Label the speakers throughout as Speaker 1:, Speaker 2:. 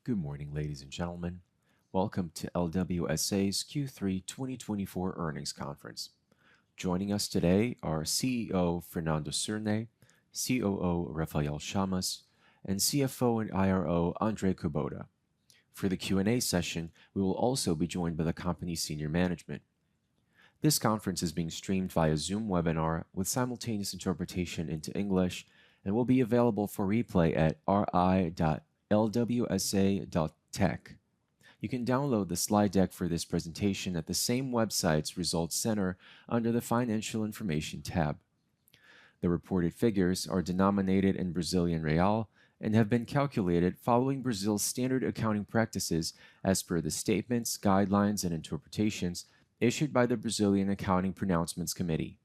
Speaker 1: Good morning, ladies and gentlemen. Welcome to LWSA's Q3 2024 earnings conference. Joining us today are CEO Fernando Cerne, COO Rafael Chamas, and CFO and IRO Andre Kubota. For the Q&A session, we will also be joined by the company's senior management. This conference is being streamed via Zoom webinar with simultaneous interpretation into English and will be available for replay at ri.lwsa.tech. You can download the slide deck for this presentation at the same website's Results Center under the Financial Information tab. The reported figures are denominated in Brazilian real and have been calculated following Brazil's standard accounting practices as per the statements, guidelines, and interpretations issued by the Brazilian Accounting Pronouncements Committee.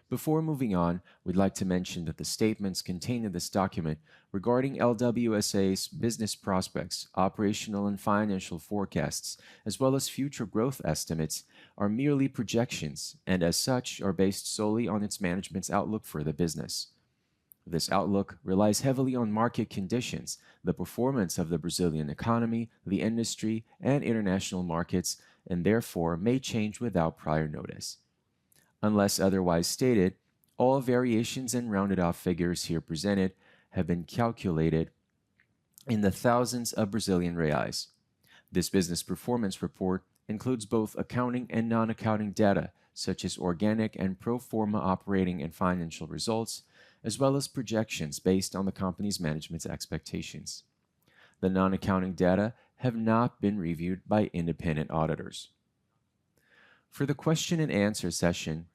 Speaker 1: Before moving on, we'd like to mention that the statements contained in this document regarding LWSA's business prospects, operational and financial forecasts, as well as future growth estimates, are merely projections and, as such, are based solely on its management's outlook for the business. This outlook relies heavily on market conditions, the performance of the Brazilian economy, the industry, and international markets, and therefore may change without prior notice. Unless otherwise stated, all variations and rounded off figures here presented have been calculated in the thousands of Brazilian reais. This business performance report includes both accounting and non-accounting data, such as organic and pro forma operating and financial results, as well as projections based on the company's management's expectations. The non-accounting data have not been reviewed by independent auditors. For the question and answer session,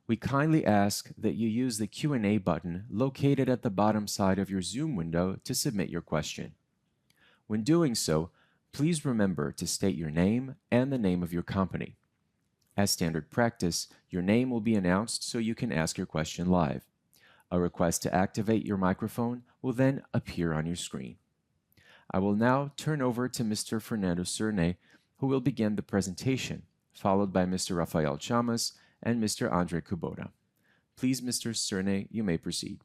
Speaker 1: we kindly ask that you use the Q&A button located at the bottom side of your Zoom window to submit your question. When doing so, please remember to state your name and the name of your company. As standard practice, your name will be announced so you can ask your question live. A request to activate your microphone will then appear on your screen. I will now turn over to Mr. Fernando Cerne, who will begin the presentation, followed by Mr. Rafael Chamas and Mr. Andre Kubota. Please, Mr. Cerne, you may proceed.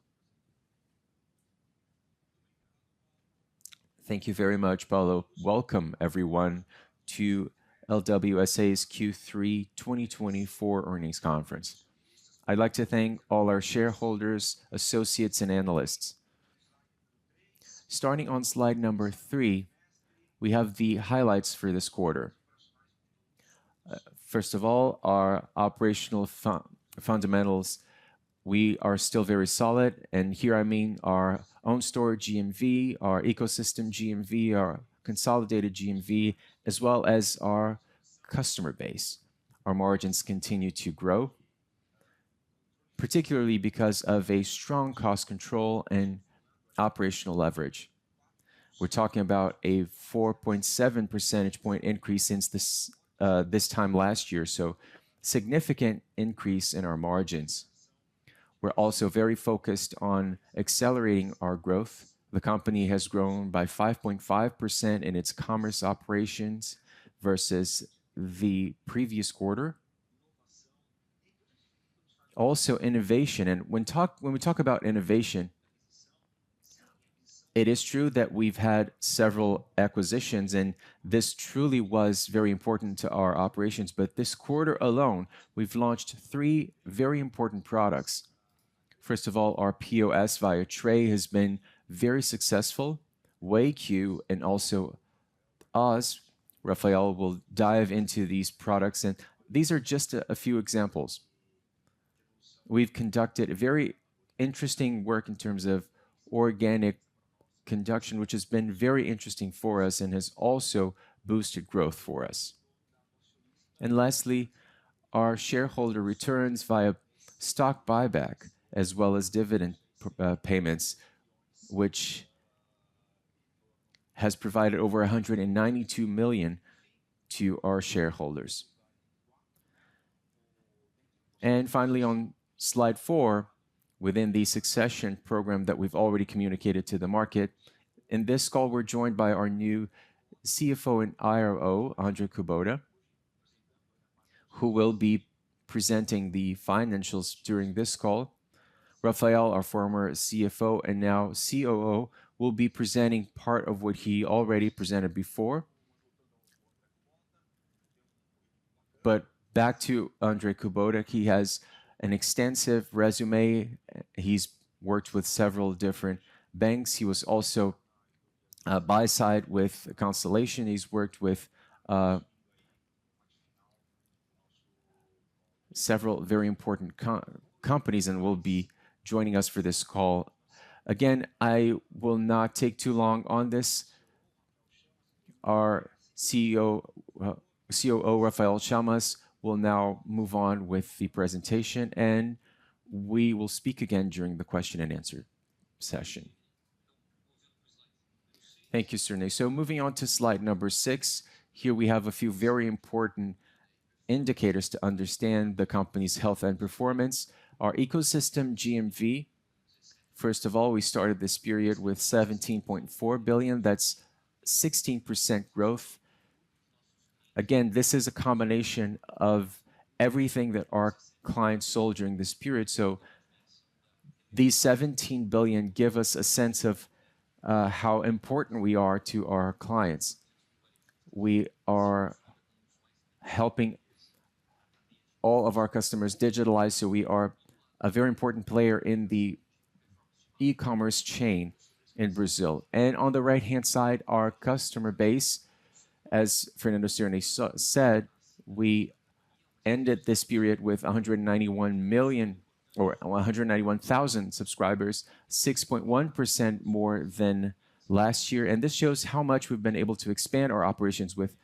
Speaker 1: Thank you very much, Paulo. Welcome, everyone, to LWSA's Q3 2024 earnings conference. I'd like to thank all our shareholders, associates, and analysts. Starting on slide number 3, we have the highlights for this quarter. First of all, our operational fundamentals, we are still very solid, and here I mean our own store GMV, our ecosystem GMV, our consolidated GMV, as well as our customer base. Our margins continue to grow, particularly because of a strong cost control and operational leverage. We're talking about a 4.7 percentage point increase since this time last year, so significant increase in our margins. We're also very focused on accelerating our growth. The company has grown by 5.5% in its commerce operations versus the previous quarter. Also, innovation, and when we talk about innovation, it is true that we've had several acquisitions, and this truly was very important to our operations. But this quarter alone, we've launched 3 very important products. First of all, our POS via Tray has been very successful. WayQ and also Oz, Rafael will dive into these products, and these are just a few examples. We've conducted very interesting work in terms of organic conduction, which has been very interesting for us and has also boosted growth for us. And lastly, our shareholder returns via stock buyback as well as dividend payments, which has provided over 192 million to our shareholders. And finally, on slide 4, within the succession program that we've already communicated to the market, in this call, we're joined by our new CFO and IRO, Andre Kubota, who will be presenting the financials during this call. Rafael, our former CFO and now COO, will be presenting part of what he already presented before. But back to Andre Kubota, he has an extensive resume. He's worked with several different banks. He was also buy side with Constellation. He's worked with several very important companies and will be joining us for this call. Again, I will not take too long on this. Our COO Rafael Chamas will now move on with the presentation, and we will speak again during the question and answer session. Thank you, Serne. So moving on to slide number 6, here we have a few very important indicators to understand the company's health and performance. Our ecosystem GMV, first of all, we started this period with 17.4 billion. That's 16% growth. Again, this is a combination of everything that our clients sold during this period. So these 17 billion give us a sense of how important we are to our clients. We are helping all of our customers digitalize, so we are a very important player in the e-commerce chain in Brazil. And on the right-hand side, our customer base, as Fernando Cirne said, we ended this period with 191 million or 191,000 subscribers, 6.1% more than last year. And this shows how much we've been able to expand our operations with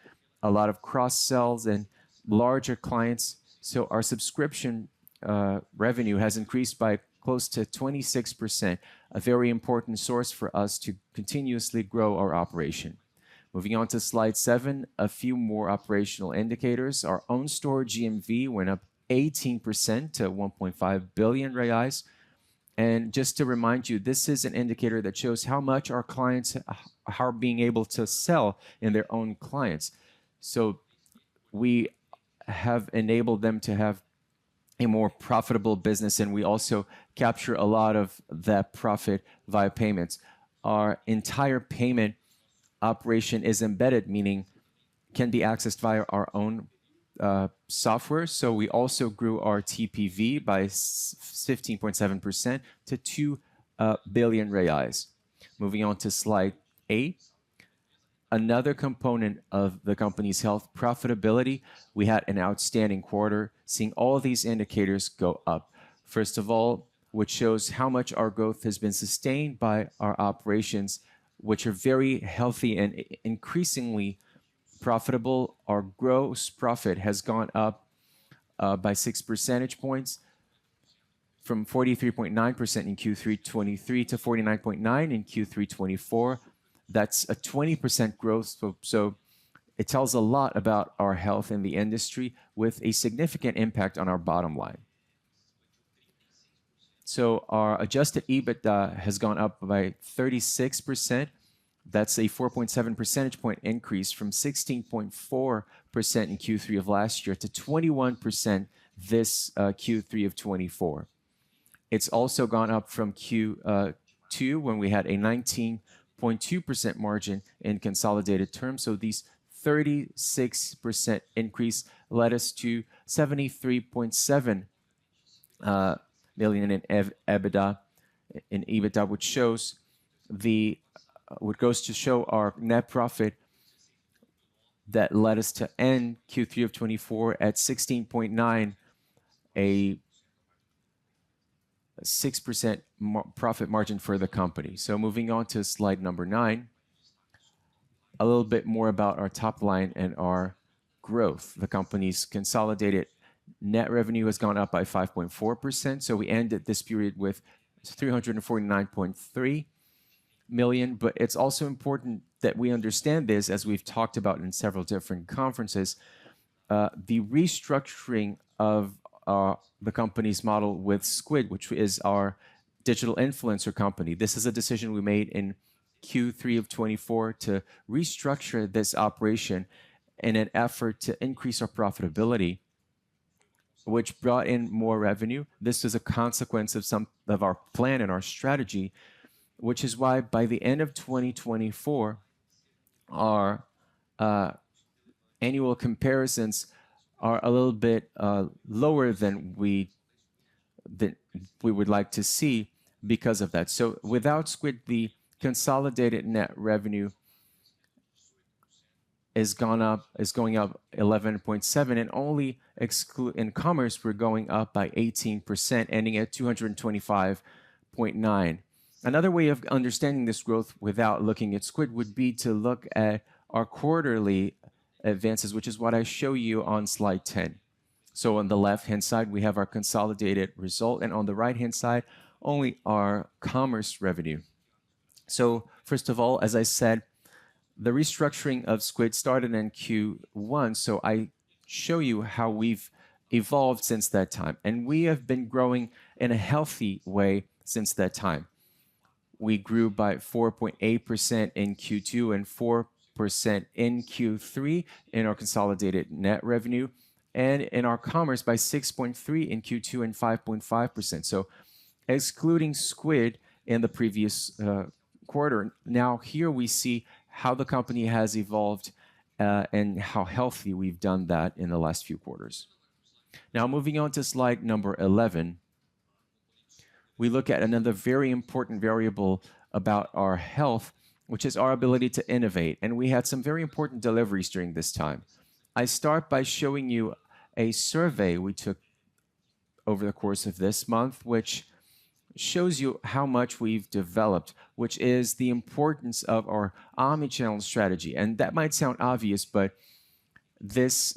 Speaker 1: a lot of cross-sells and larger clients. So our subscription revenue has increased by close to 26%, a very important source for us to continuously grow our operation. Moving on to slide 7, a few more operational indicators. Our own store GMV went up 18% to 1.5 billion reais. And just to remind you, this is an indicator that shows how much our clients are being able to sell in their own clients. So we have enabled them to have a more profitable business, and we also capture a lot of that profit via payments. Our entire payment operation is embedded, meaning can be accessed via our own software. So we also grew our TPV by 15.7% to 2 billion reais. Moving on to slide 8. Another component of the company's health, profitability. We had an outstanding quarter, seeing all of these indicators go up. First of all, which shows how much our growth has been sustained by our operations, which are very healthy and increasingly profitable. Our gross profit has gone up by 6 percentage points from 43.9% in Q3 23 to 49.9% in Q3 24. That's a 20% growth. So it tells a lot about our health in the industry with a significant impact on our bottom line. So our adjusted EBITDA has gone up by 36%. That's a 4.7 percentage point increase from 16.4% in Q3 of last year to 21% this Q3 of 24. It's also gone up from Q2 when we had a 19.2% margin in consolidated terms. So these 36% increase led us to 73.7 million in EBITDA, which shows what goes to show our net profit that led us to end Q3 of 24 at 16.9, a 6% profit margin for the company. So moving on to slide number 9, a little bit more about our top line and our growth. The company's consolidated net revenue has gone up by 5.4%. So we ended this period with 349.3 million. But it's also important that we understand this, as we've talked about in several different conferences, the restructuring of the company's model with Squid, which is our digital influencer company. This is a decision we made in Q3 of 24 to restructure this operation in an effort to increase our profitability, which brought in more revenue. This is a consequence of some of our plan and our strategy. which is why by the end of 2024, our annual comparisons are a little bit lower than we would like to see because of that. So without Squid, the consolidated net revenue is going up 11.7, and only exclude in commerce we're going up by 18%, ending at 225.9. Another way of understanding this growth without looking at Squid would be to look at our quarterly advances, which is what I show you on slide 10. So on the left-hand side, we have our consolidated result, and on the right-hand side, only our commerce revenue. So first of all, as I said, the restructuring of Squid started in Q1, so I show you how we've evolved since that time. And we have been growing in a healthy way since that time. We grew by 4.8% in Q2 and 4% in Q3 in our consolidated net revenue, and in our commerce by 6.3% in Q2 and 5.5%. So excluding Squid in the previous quarter, now here we see how the company has evolved and how healthy we've done that in the last few quarters. Now, moving on to slide number 11, we look at another very important variable about our health, which is our ability to innovate. And we had some very important deliveries during this time. I start by showing you a survey we took over the course of this month, which shows you how much we've developed, which is the importance of our omnichannel strategy. And that might sound obvious, but this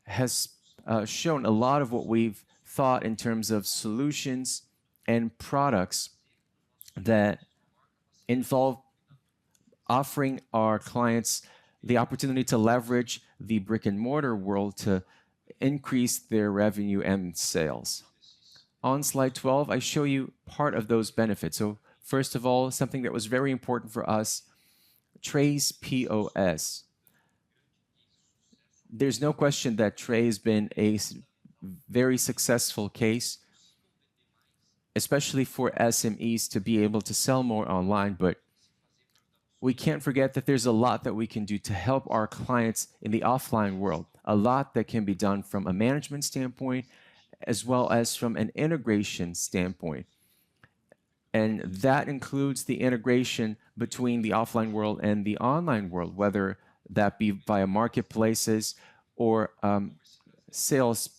Speaker 1: has shown a lot of what we've thought in terms of solutions and products that involve offering our clients the opportunity to leverage the brick and mortar world to increase their revenue and sales. On slide 12, I show you part of those benefits. So first of all, something that was very important for us, Tray's POS. There's no question that Tray has been a very successful case, especially for SMEs to be able to sell more online, but we can't forget that there's a lot that we can do to help our clients in the offline world, a lot that can be done from a management standpoint as well as from an integration standpoint. And that includes the integration between the offline world and the online world, whether that be via marketplaces or sales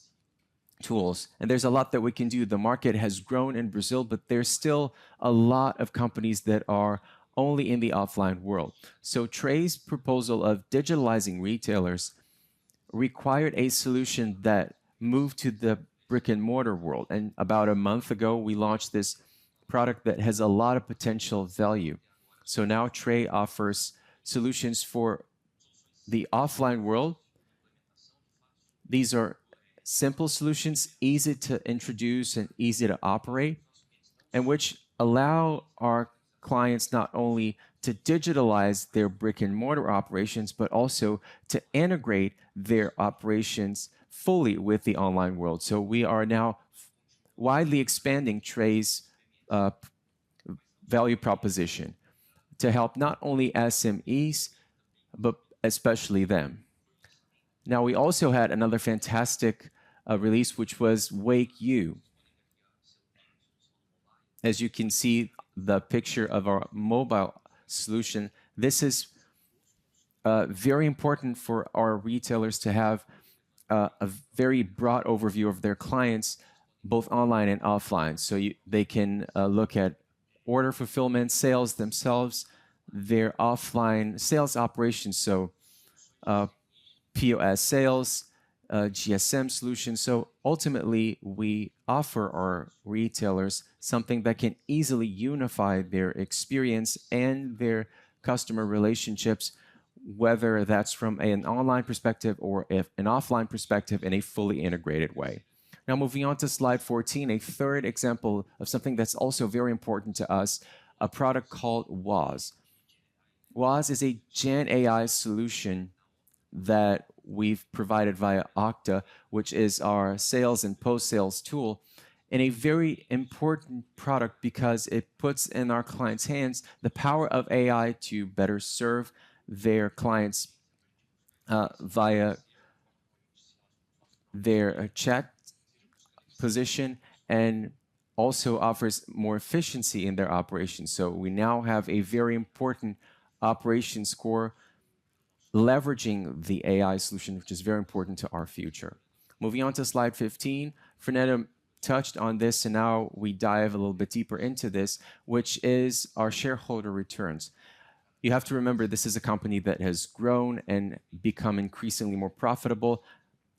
Speaker 1: tools. And there's a lot that we can do. The market has grown in Brazil, but there's still a lot of companies that are only in the offline world. So Tray's proposal of digitalizing retailers required a solution that moved to the brick and mortar world. And about a month ago, we launched this product that has a lot of potential value. So now Tray offers solutions for the offline world. These are simple solutions, easy to introduce and easy to operate, and which allow our clients not only to digitalize their brick and mortar operations, but also to integrate their operations fully with the online world. So we are now widely expanding Tray's value proposition to help not only SMEs, but especially them. Now, we also had another fantastic release, which was Wake You. As you can see, the picture of our mobile solution, this is very important for our retailers to have a very broad overview of their clients, both online and offline. So they can look at order fulfillment, sales themselves, their offline sales operations, so POS sales, GSM solutions. So ultimately, we offer our retailers something that can easily unify their experience and their customer relationships, whether that's from an online perspective or if an offline perspective in a fully integrated way. Now, moving on to slide 14, a third example of something that's also very important to us, a product called WAS. WAS is a Gen AI solution that we've provided via Okta, which is our sales and post-sales tool. in a very important product because it puts in our clients' hands the power of AI to better serve their clients via their chat position and also offers more efficiency in their operations. So we now have a very important operation score leveraging the AI solution, which is very important to our future. Moving on to slide 15, Fernanda touched on this, and now we dive a little bit deeper into this, which is our shareholder returns. You have to remember this is a company that has grown and become increasingly more profitable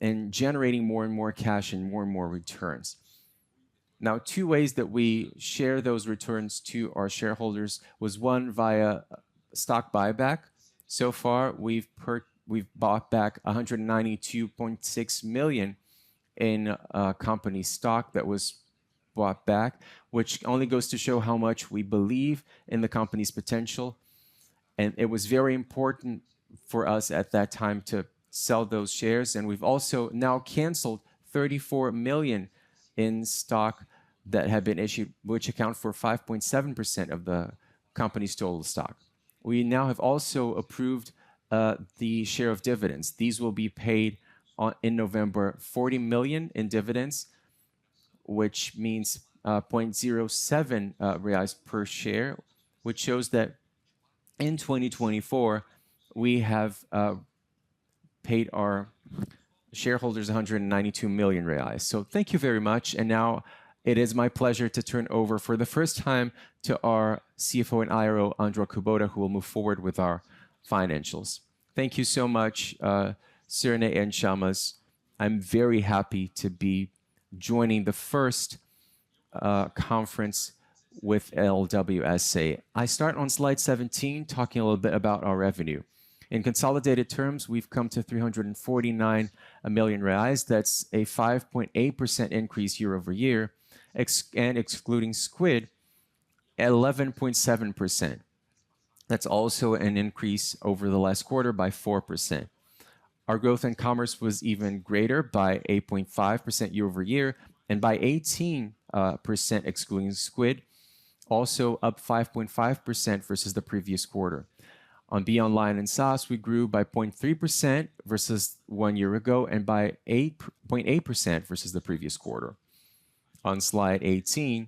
Speaker 1: and generating more and more cash and more returns. Now, two ways that we share those returns to our shareholders was one via stock buyback. So far, we've bought back 192.6 million in company stock that was bought back, which only goes to show how much we believe in the company's potential. And it was very important for us at that time to sell those shares. And we've also now canceled 34 million in stock that had been issued, which account for 5.7% of the company's total stock. We now have also approved the share of dividends. These will be paid in November, 40 million in dividends, which means 0.07 reais per share, which shows that in 2024, we have paid our shareholders 192 million reais. So thank you very much. And now it is my pleasure to turn over for the first time to our CFO and IRO, Andra Kubota, who will move forward with our financials. Thank you so much, Sirene and Chamas. I'm very happy to be joining the first conference with LWSA. I start on slide 17, talking a little bit about our revenue. In consolidated terms, we've come to 349 million reais. That's a 5.8% increase year over year, and excluding Squid, 11.7%. That's also an increase over the last quarter by 4%. Our growth in commerce was even greater by 8.5% year over year and by 18% excluding Squid, also up 5.5% versus the previous quarter. On Be Online and SaaS, we grew by 0.3% versus 1 year ago and by 8.8% versus the previous quarter. On slide 18,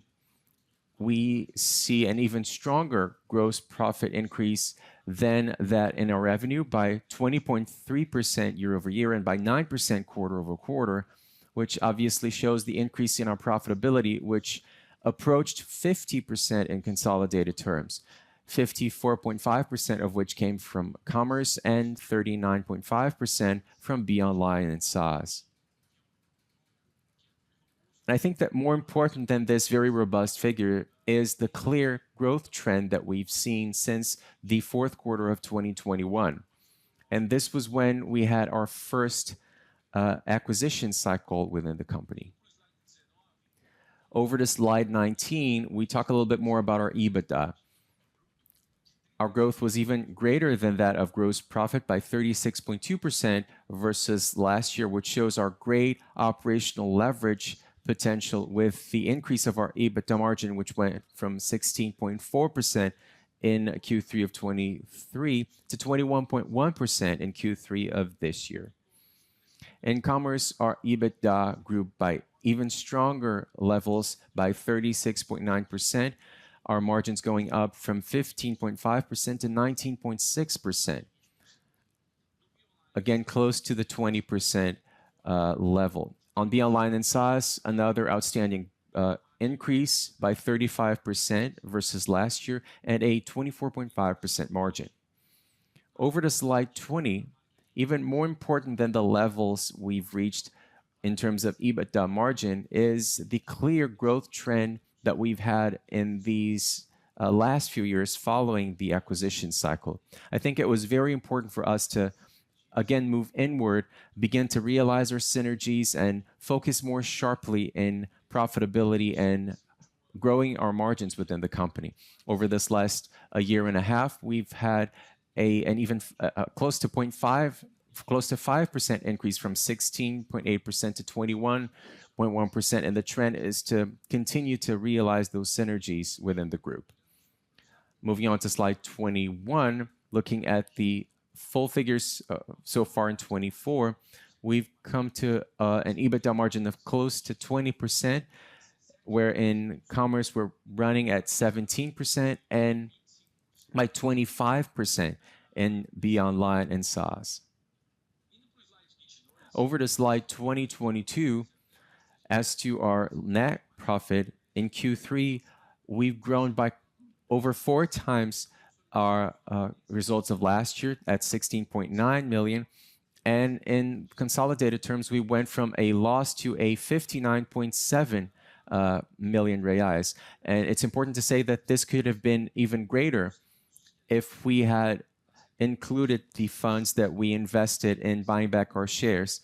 Speaker 1: we see an even stronger gross profit increase than that in our revenue by 20.3% year over year and by 9% quarter over quarter, which obviously shows the increase in our profitability, which approached 50% in consolidated terms, 54.5% of which came from commerce and 39.5% from Be Online and SaaS. And I think that more important than this very robust figure is the clear growth trend that we've seen since the fourth quarter of 2021. And this was when we had our first acquisition cycle within the company. Over to slide 19, we talk a little bit more about our EBITDA. Our growth was even greater than that of gross profit by 36.2% versus last year, which shows our great operational leverage potential with the increase of our EBITDA margin, which went from 16.4% in Q3 of 23 to 21.1% in Q3 of this year. In commerce, our EBITDA grew by even stronger levels by 36.9%. Our margins going up from 15.5% to 19.6%. Again, close to the 20% level. On Be Online and SaaS, another outstanding increase by 35% versus last year and a 24.5% margin. Over to slide 20, even more important than the levels we've reached in terms of EBITDA margin is the clear growth trend that we've had in these last few years following the acquisition cycle. I think it was very important for us to, again, move inward, begin to realize our synergies, and focus more sharply in profitability and growing our margins within the company. Over this last year and a half, we've had an even close to 0.5 close to 5% increase from 16.8% to 21.1%, and the trend is to continue to realize those synergies within the group. Moving on to slide 21, looking at the full figures so far in 24, we've come to an EBITDA margin of close to 20%, where in commerce we're running at 17% and by 25% in Beyond Line and SaaS. Over to slide 2022, as to our net profit in Q3, we've grown by over 4 times our results of last year at 16.9 million. And in consolidated terms, we went from a loss to a 59.7 million reais. And it's important to say that this could have been even greater if we had included the funds that we invested in buying back our shares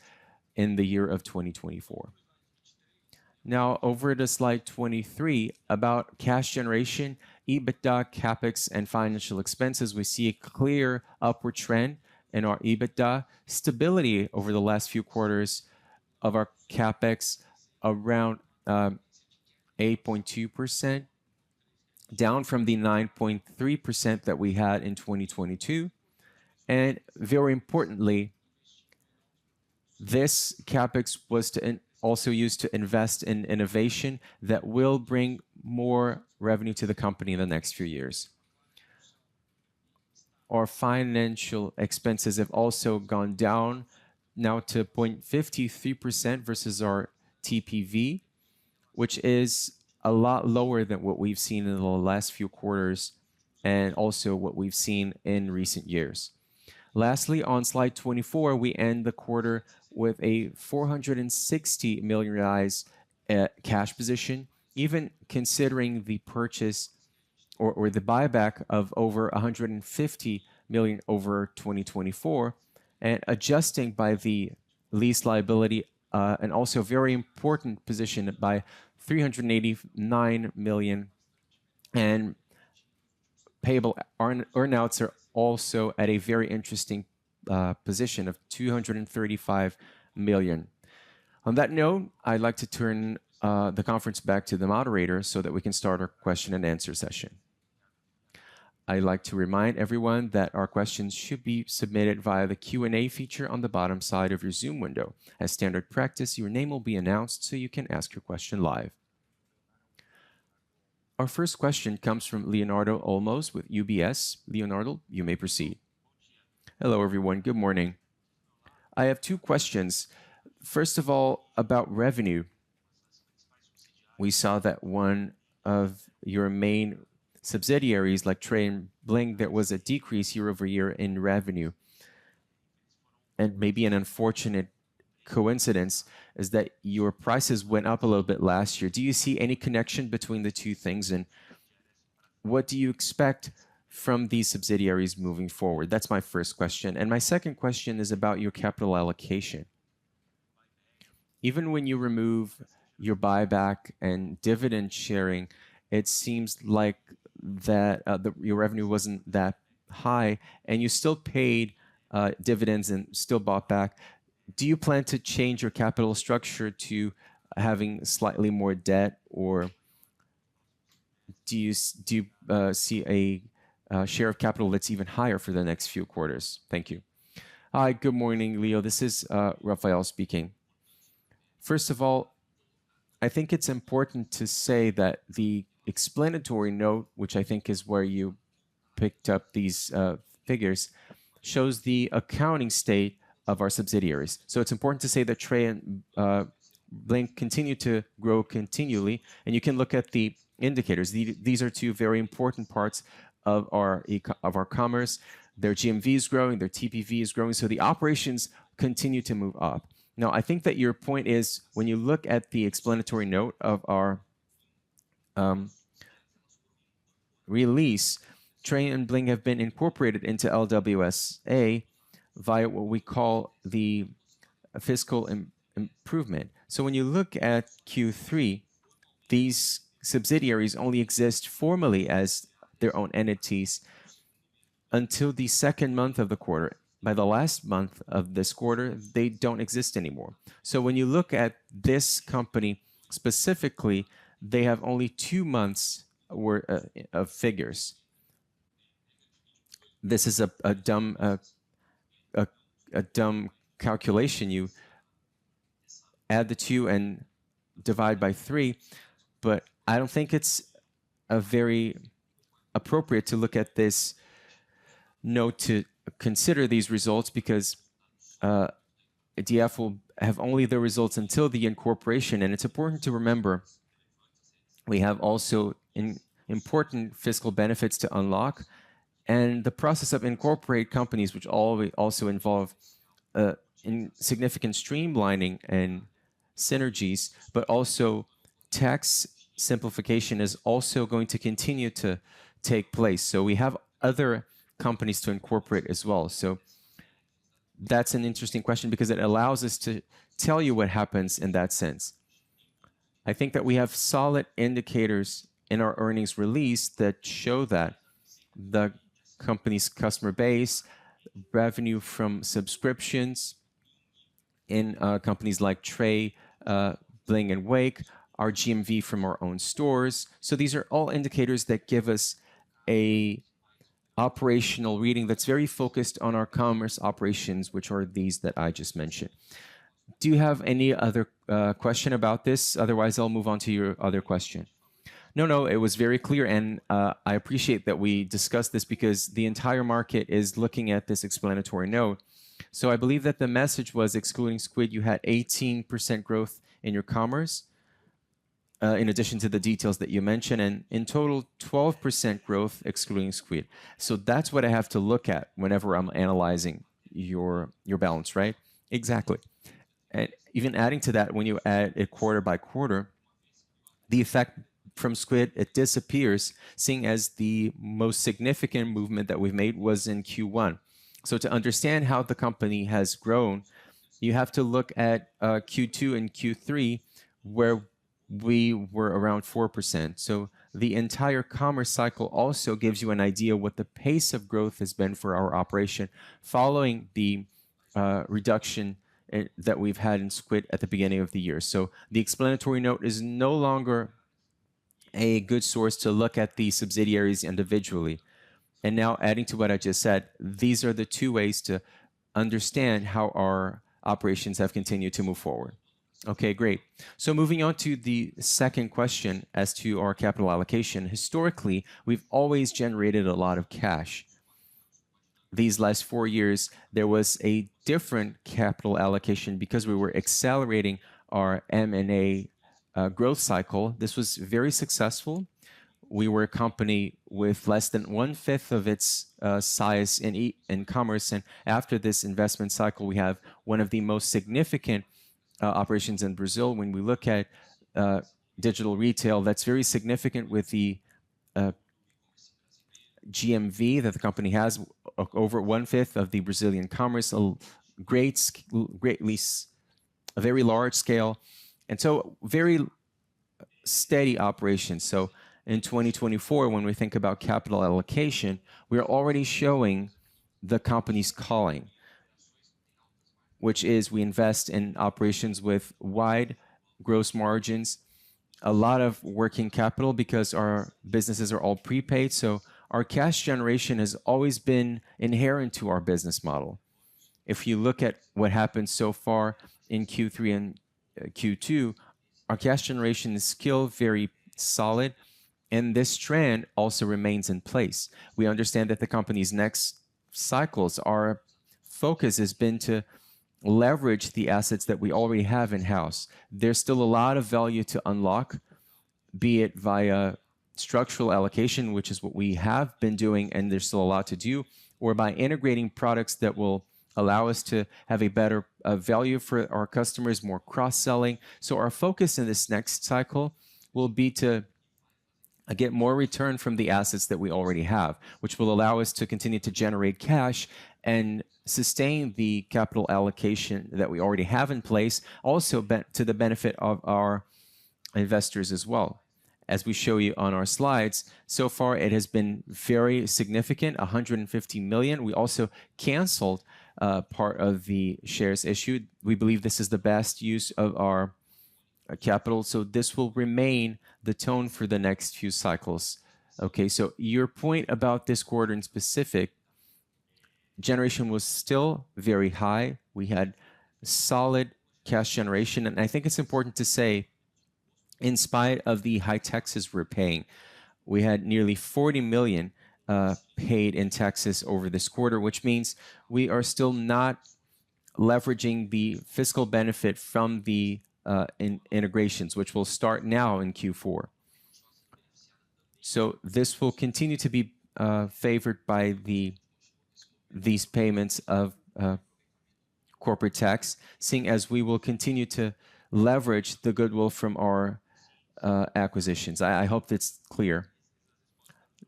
Speaker 1: in the year of 2024. Now, over to slide 23, about cash generation, EBITDA, CapEx, and financial expenses, we see a clear upward trend in our EBITDA, stability over the last few quarters of our CapEx around 8.2%, down from the 9.3% that we had in 2022. And very importantly, this CapEx was also used to invest in innovation that will bring more revenue to the company in the next few years. Our financial expenses have also gone down now to 0.53% versus our TPV, which is a lot lower than what we've seen in the last few quarters and also what we've seen in recent years. Lastly, on slide 24, we end the quarter with a 460 million reais cash position, even considering the purchase or the buyback of over 150 million over 2024, and adjusting by the lease liability and also very important position by 389 million, and payable earnouts are also at a very interesting position of 235 million. On that note, I'd like to turn the conference back to the moderator so that we can start our question and answer session. I'd like to remind everyone that our questions should be submitted via the Q&A feature on the bottom side of your Zoom window. As standard practice, your name will be announced so you can ask your question live. Our first question comes from Leonardo Olmos with UBS. Leonardo, you may proceed. Hello, everyone. Good morning. I have 2 questions. First of all, about revenue. We saw that one of your main subsidiaries, like Tray and Bling, there was a decrease year over year in revenue. And maybe an unfortunate coincidence is that your prices went up a little bit last year. Do you see any connection between the 2 things? And what do you expect from these subsidiaries moving forward? That's my first question. And my second question is about your capital allocation. Even when you remove your buyback and dividend sharing, it seems like that your revenue wasn't that high, and you still paid dividends and still bought back. Do you plan to change your capital structure to having slightly more debt, or do you see a share of capital that's even higher for the next few quarters? Thank you. Hi, good morning, Leo. This is Rafael speaking. First of all, I think it's important to say that the explanatory note, which I think is where you picked up these figures, shows the accounting state of our subsidiaries. So it's important to say that Tray and Bling continue to grow continually, and you can look at the indicators. These are 2 very important parts of our commerce. Their GMV is growing, their TPV is growing, so the operations continue to move up. Now, I think that your point is when you look at the explanatory note of our release, Tray and Bling have been incorporated into LWSA via what we call the fiscal improvement. So when you look at Q3, these subsidiaries only exist formally as their own entities until the second month of the quarter. by the last month of this quarter, they don't exist anymore. So when you look at this company specifically, they have only 2 months worth of figures. This is a, a dumb calculation. You add the two and divide by three, but I don't think it's a very appropriate to look at this note to consider these results because DF will have only the results until the incorporation. And it's important to remember we have also important fiscal benefits to unlock. And the process of incorporate companies, which also involve in significant streamlining and synergies, but also tax simplification is also going to continue to take place. So we have other companies to incorporate as well. So that's an interesting question because it allows us to tell you what happens in that sense. I think that we have solid indicators in our earnings release that show that the company's customer base, revenue from subscriptions in companies like Tray, Bling, and Wake, our GMV from our own stores. So these are all indicators that give us a operational reading that's very focused on our commerce operations, which are these that I just mentioned. Do you have any other question about this? Otherwise, I'll move on to your other question. No, it was very clear, and I appreciate that we discussed this because the entire market is looking at this explanatory note. So I believe that the message was, excluding Squid, you had 18% growth in your commerce, in addition to the details that you mentioned, and in total, 12% growth excluding Squid. So that's what I have to look at whenever I'm analyzing your balance, right? Exactly. And even adding to that, when you add it quarter by quarter, the effect from Squid, it disappears, seeing as the most significant movement that we've made was in Q1. So to understand how the company has grown, you have to look at Q2 and Q3, where we were around 4%. So the entire commerce cycle also gives you an idea what the pace of growth has been for our operation following the reduction that we've had in Squid at the beginning of the year. So the explanatory note is no longer a good source to look at the subsidiaries individually. And now, adding to what I just said, these are the two ways to understand how our operations have continued to move forward. Okay, great. So moving on to the second question as to our capital allocation. Historically, we've always generated a lot of cash. These last 4 years, there was a different capital allocation because we were accelerating our M&A growth cycle. This was very successful. We were a company with less than 1/5 of its size in commerce. And after this investment cycle, we have one of the most significant operations in Brazil. When we look at digital retail, that's very significant with the GMV that the company has, over 1/5 of the Brazilian commerce, a very large scale. And so very steady operation. So in 2024, when we think about capital allocation, we're already showing the company's calling, which is we invest in operations with wide gross margins, a lot of working capital because our businesses are all prepaid. So our cash generation has always been inherent to our business model. If you look at what happened so far in Q3 and Q2, our cash generation is still very solid, and this trend also remains in place. We understand that the company's next cycles, our focus has been to leverage the assets that we already have in-house. There's still a lot of value to unlock, be it via structural allocation, which is what we have been doing, and there's still a lot to do, or by integrating products that will allow us to have a better value for our customers, more cross-selling. So our focus in this next cycle will be to get more return from the assets that we already have, which will allow us to continue to generate cash and sustain the capital allocation that we already have in place, also to the benefit of our investors as well. as we show you on our slides, so far it has been very significant, 150 million. We also canceled part of the shares issued. We believe this is the best use of our capital, so this will remain the tone for the next few cycles. Okay, so your point about this quarter in specific, generation was still very high. We had solid cash generation, and I think it's important to say, in spite of the high taxes we're paying, we had nearly 40 million paid in taxes over this quarter, which means we are still not leveraging the fiscal benefit from the integrations, which will start now in Q4. So this will continue to be favored by these payments of corporate tax, seeing as we will continue to leverage the goodwill from our acquisitions. I hope that's clear.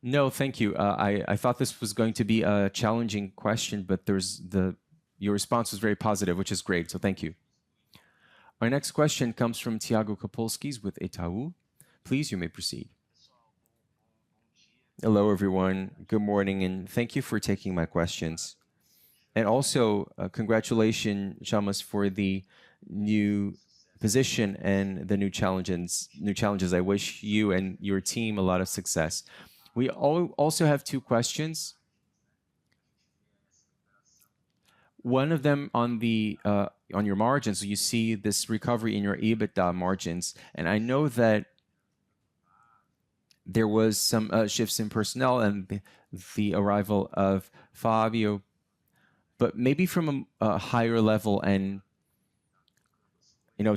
Speaker 1: No, thank you. I thought this was going to be a challenging question, but your response was very positive, which is great. So thank you. Our next question comes from Thiago Kapulskis with Itaú. Please, you may proceed. Hello, everyone. Good morning, and thank you for taking my questions. And also, congratulations, Chamas, for the new position and the new challenges. I wish you and your team a lot of success. We also have two questions. One of them on your margins. You see this recovery in your EBITDA margins, and I know that there was some shifts in personnel and the arrival of Fabio, but maybe from a higher level, and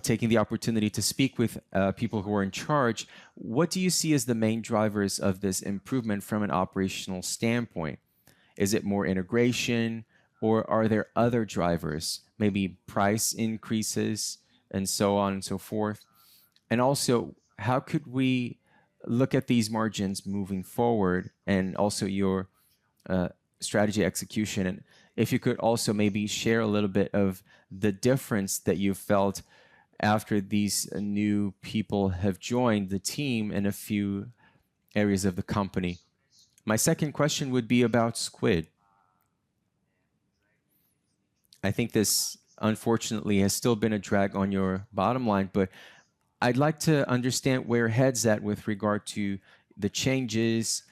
Speaker 1: taking the opportunity to speak with people who are in charge, what do you see as the main drivers of this improvement from an operational standpoint? Is it more integration, or are there other drivers, maybe price increases and so on and so forth? And also, how could we look at these margins moving forward, and also your strategy execution? And if you could also maybe share a little bit of the difference that you felt after these new people have joined the team in a few areas of the company. My second question would be about Squid. I think this, unfortunately, has still been a drag on your bottom line, but I'd like to understand where your head's at with regard to the changes,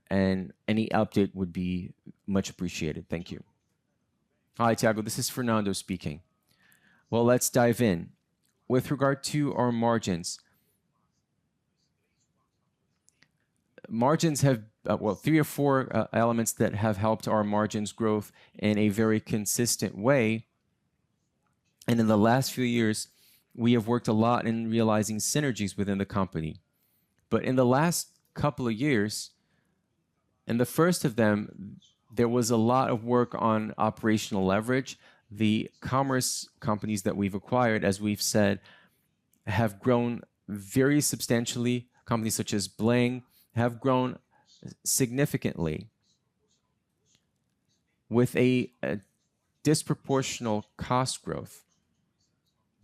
Speaker 1: and any update would be much appreciated. Thank you. Hi, Thiago. This is Fernando speaking. Well, let's dive in. With regard to our margins have, 3 or 4 elements that have helped our margins growth in a very consistent way. And in the last few years, we have worked a lot in realizing synergies within the company. But in the last couple of years, in the first of them, there was a lot of work on operational leverage. The commerce companies that we've acquired, as we've said, have grown very substantially. Companies such as Bling have grown significantly with a disproportional cost growth.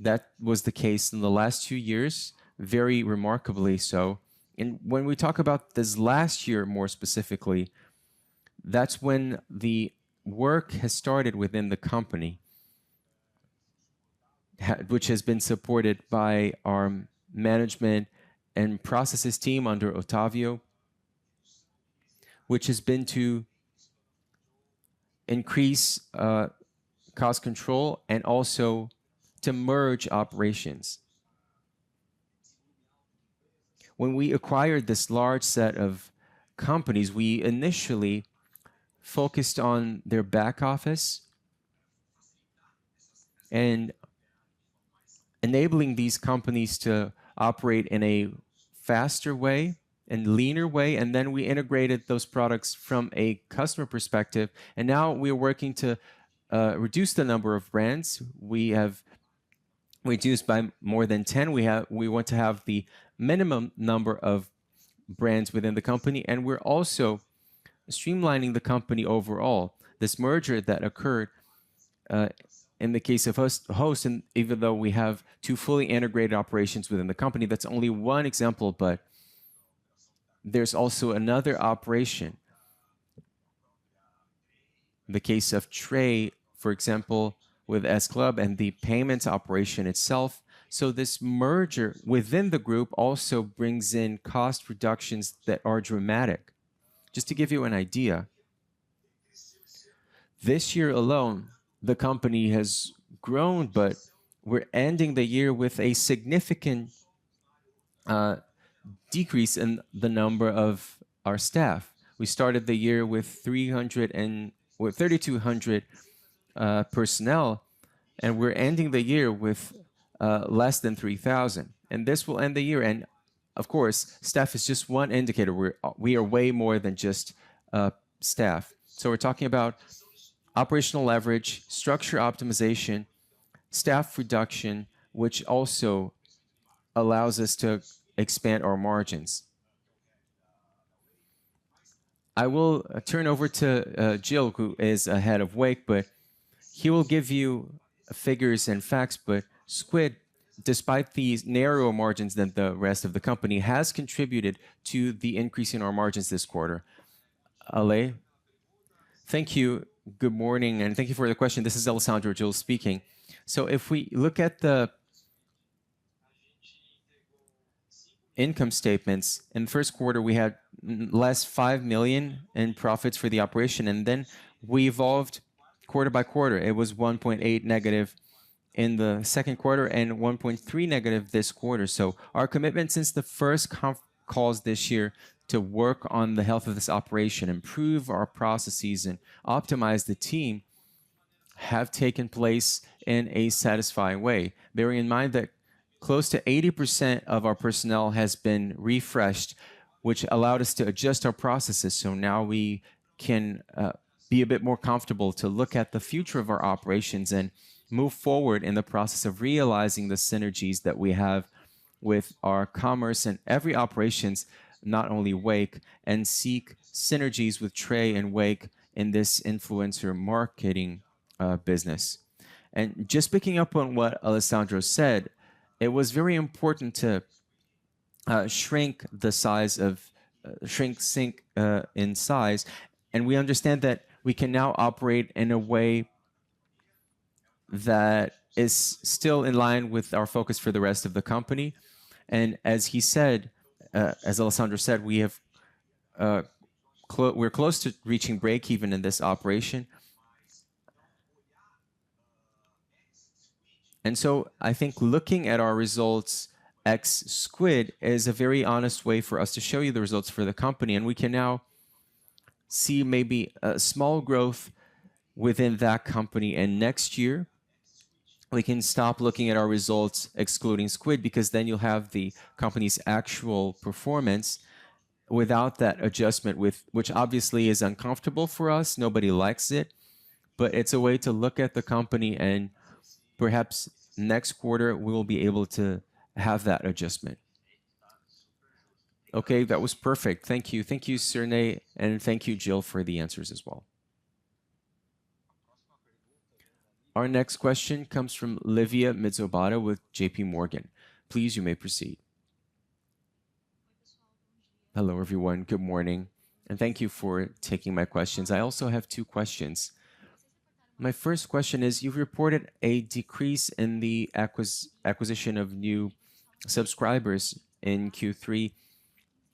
Speaker 1: That was the case in the last 2 years, very remarkably so. And when we talk about this last year more specifically, that's when the work has started within the company, which has been supported by our management and processes team under Otávio, which has been to increase cost control and also to merge operations. When we acquired this large set of companies, we initially focused on their back office and enabling these companies to operate in a faster way and leaner way. And then we integrated those products from a customer perspective. And now we're working to reduce the number of brands. We have reduced by more than 10. We want to have the minimum number of brands within the company, and we're also streamlining the company overall. This merger that occurred in the case of Host, and even though we have 2 fully integrated operations within the company, that's only one example, but there's also another operation. The case of Trey, for example, with S Club and the payments operation itself. So this merger within the group also brings in cost reductions that are dramatic. Just to give you an idea, this year alone, the company has grown, but we're ending the year with a significant uh, decrease in the number of our staff. We started the year with 3,200 personnel, and we're ending the year with less than 3,000. And this will end the year. And of course, staff is just one indicator. We are way more than just staff. So we're talking about operational leverage, structure optimization, staff reduction, which also allows us to expand our margins. I will turn over to Jill, who is ahead of Wake, but he will give you figures and facts. But Squid, despite these narrower margins than the rest of the company, has contributed to the increase in our margins this quarter. Ale, thank you. Good morning, and thank you for the question. This is Alessandro Jill speaking. So if we look at the income statements, in the first quarter, we had less 5 million in profits for the operation, and then we evolved quarter by quarter. It was 1.8 negative in the second quarter and 1.3 negative this quarter. So our commitment since the first calls this year to work on the health of this operation, improve our processes, and optimize the team have taken place in a satisfying way. Bearing in mind that close to 80% of our personnel has been refreshed, which allowed us to adjust our processes. So now we can be a bit more comfortable to look at the future of our operations and move forward in the process of realizing the synergies that we have with our commerce and every operations, not only Wake, and seek synergies with Trey and Wake in this influencer marketing business. And just picking up on what Alessandro said, it was very important to shrink the size of shrink in size, and we understand that we can now operate in a way that is still in line with our focus for the rest of the company. And as he said, as Alessandro said, we're close to reaching break even in this operation. And so I think looking at our results X Squid is a very honest way for us to show you the results for the company. And we can now see maybe a small growth within that company. And next year, we can stop looking at our results excluding Squid, because then you'll have the company's actual performance without that adjustment, which obviously is uncomfortable for us. Nobody likes it, but it's a way to look at the company, and perhaps next quarter we will be able to have that adjustment. Okay, that was perfect. Thank you. Thank you, Serne, and thank you, Jill, for the answers as well. Our next question comes from Livia Mizobata with JP Morgan. Please, you may proceed. Hello, everyone. Good morning, and thank you for taking my questions. I also have two questions. My first question is, you've reported a decrease in the acquisition of new subscribers in Q3,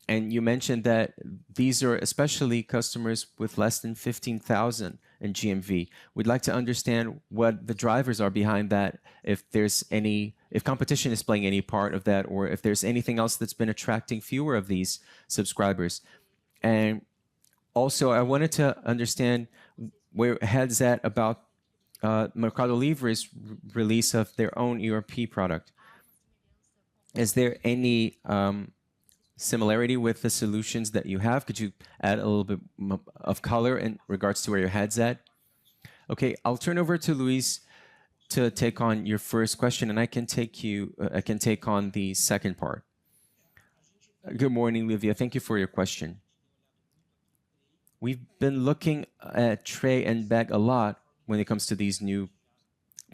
Speaker 1: and you mentioned that these are especially customers with less than 15,000 in GMV. We'd like to understand what the drivers are behind that, if competition is playing any part of that, or if there's anything else that's been attracting fewer of these subscribers. And also, I wanted to understand where heads at about Mercado Livre's release of their own ERP product. Is there any similarity with the solutions that you have? Could you add a little bit of color in regards to where your head's at? Okay, I'll turn over to Luis to take on your first question, and I can take on the second part. Good morning, Livia. Thank you for your question. We've been looking at Trey and Bag a lot when it comes to these new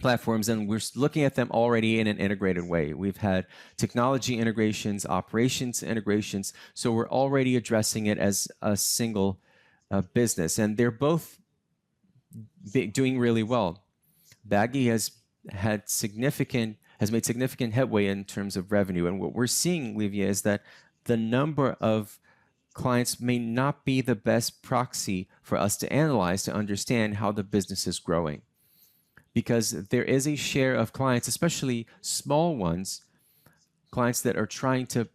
Speaker 1: platforms, and we're looking at them already in an integrated way. We've had technology integrations, operations integrations, so we're already addressing it as a single business, and they're both doing really well. Baggy has made significant headway in terms of revenue, and what we're seeing, Livia, is that the number of clients may not be the best proxy for us to analyze to understand how the business is growing, because there is a share of clients, especially small ones, clients that are trying to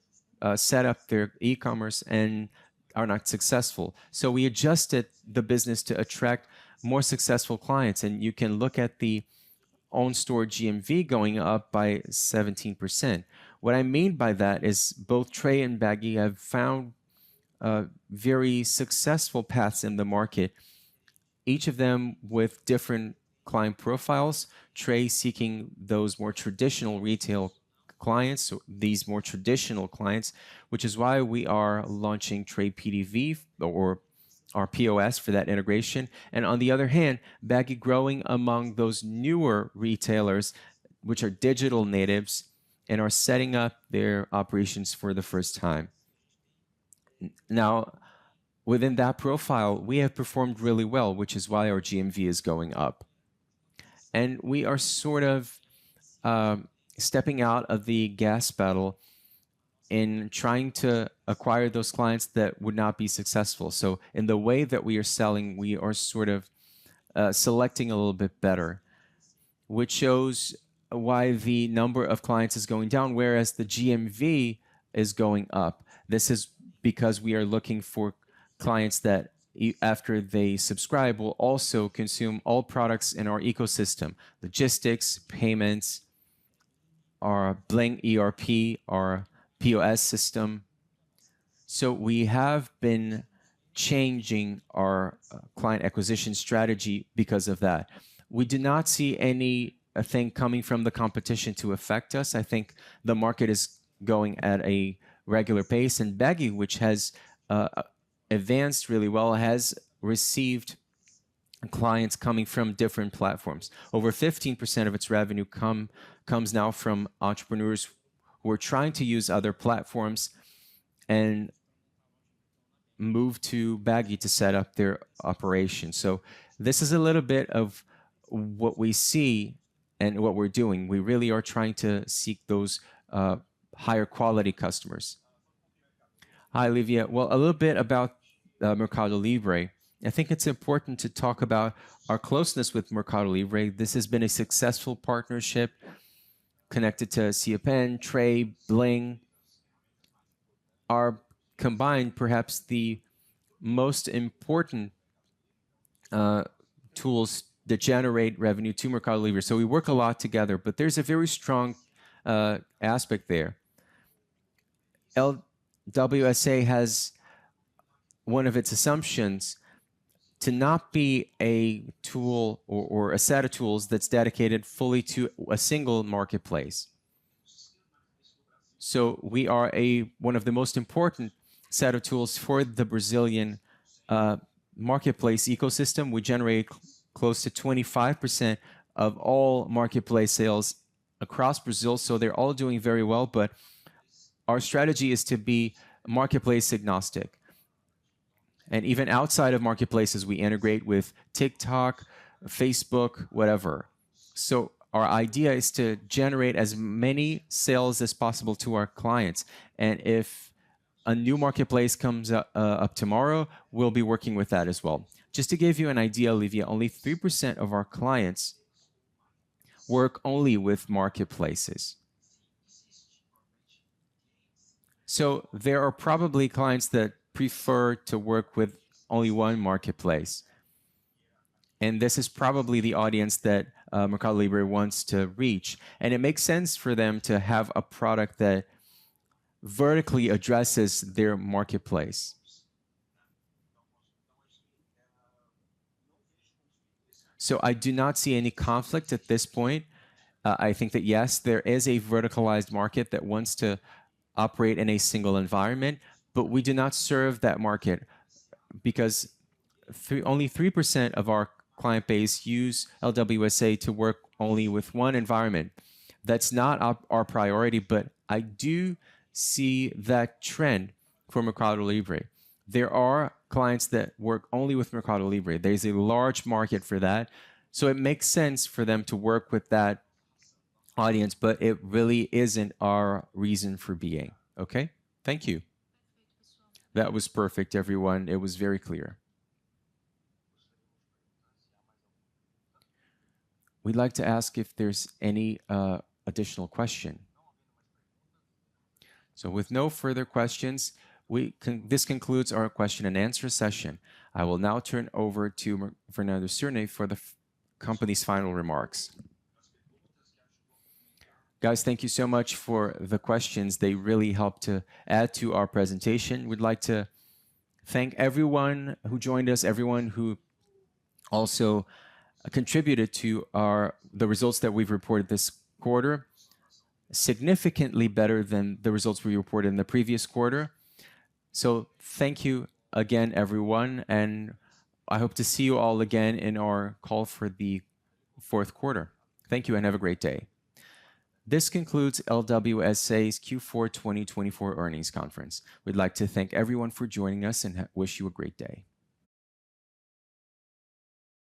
Speaker 1: set up their e-commerce and are not successful. So we adjusted the business to attract more successful clients, and you can look at the own store GMV going up by 17%. What I mean by that is both Trey and Baggy have found very successful paths in the market, each of them with different client profiles. Trey seeking those more traditional retail clients, so these more traditional clients, which is why we are launching Trey PDV, or our POS, for that integration. And on the other hand, Baggy growing among those newer retailers, which are digital natives and are setting up their operations for the first time. Now, within that profile, we have performed really well, which is why our GMV is going up. And we are sort of stepping out of the gas pedal in trying to acquire those clients that would not be successful. So in the way that we are selling, we are sort of selecting a little bit better, which shows why the number of clients is going down, whereas the GMV is going up. This is because we are looking for clients that after they subscribe will also consume all products in our ecosystem: logistics, payments, our Bling ERP, our POS system. So we have been changing our client acquisition strategy because of that. We do not see anything coming from the competition to affect us. I think the market is going at a regular pace, and Baggy, which has advanced really well, has received clients coming from different platforms. Over 15% of its revenue comes now from entrepreneurs who are trying to use other platforms and move to Baggy to set up their operation. So this is a little bit of what we see and what we're doing. We really are trying to seek those higher quality customers. Hi, Livia. Well, a little bit about Mercado Libre. I think it's important to talk about our closeness with Mercado Libre. This has been a successful partnership connected to CPN, Trey, Bling. Are combined perhaps the most important tools that generate revenue to Mercado Libre. So we work a lot together, but there's a very strong aspect there. LWSA has one of its assumptions to not be a tool or a set of tools that's dedicated fully to a single marketplace. So we are one of the most important set of tools for the Brazilian marketplace ecosystem. We generate close to 25% of all marketplace sales across Brazil, so they're all doing very well, but our strategy is to be marketplace agnostic. And even outside of marketplaces, we integrate with TikTok, Facebook, whatever. So our idea is to generate as many sales as possible to our clients. And if a new marketplace comes up tomorrow, we'll be working with that as well. Just to give you an idea, Olivia, only 3% of our clients work only with marketplaces. So there are probably clients that prefer to work with only one marketplace. And this is probably the audience that Mercado Libre wants to reach. And it makes sense for them to have a product that vertically addresses their marketplace. So I do not see any conflict at this point. I think that, yes, there is a verticalized market that wants to operate in a single environment, but we do not serve that market because only 3% of our client base use LWSA to work only with one environment. That's not our priority, but I do see that trend for Mercado Libre. There are clients that work only with Mercado Libre. There's a large market for that. So it makes sense for them to work with that audience, but it really isn't our reason for being. Okay? Thank you. That was perfect, everyone. It was very clear. We'd like to ask if there's any additional question. So with no further questions, this concludes our question and answer session. I will now turn over to Fernando Cirne for the company's final remarks. Guys, thank you so much for the questions. They really help to add to our presentation. We'd like to thank everyone who joined us, everyone who also contributed to the results that we've reported this quarter, significantly better than the results we reported in the previous quarter. So thank you again, everyone, and I hope to see you all again in our call for the fourth quarter. Thank you and have a great day. This concludes LWSA's Q4 2024 earnings conference. We'd like to thank everyone for joining us and wish you a great day.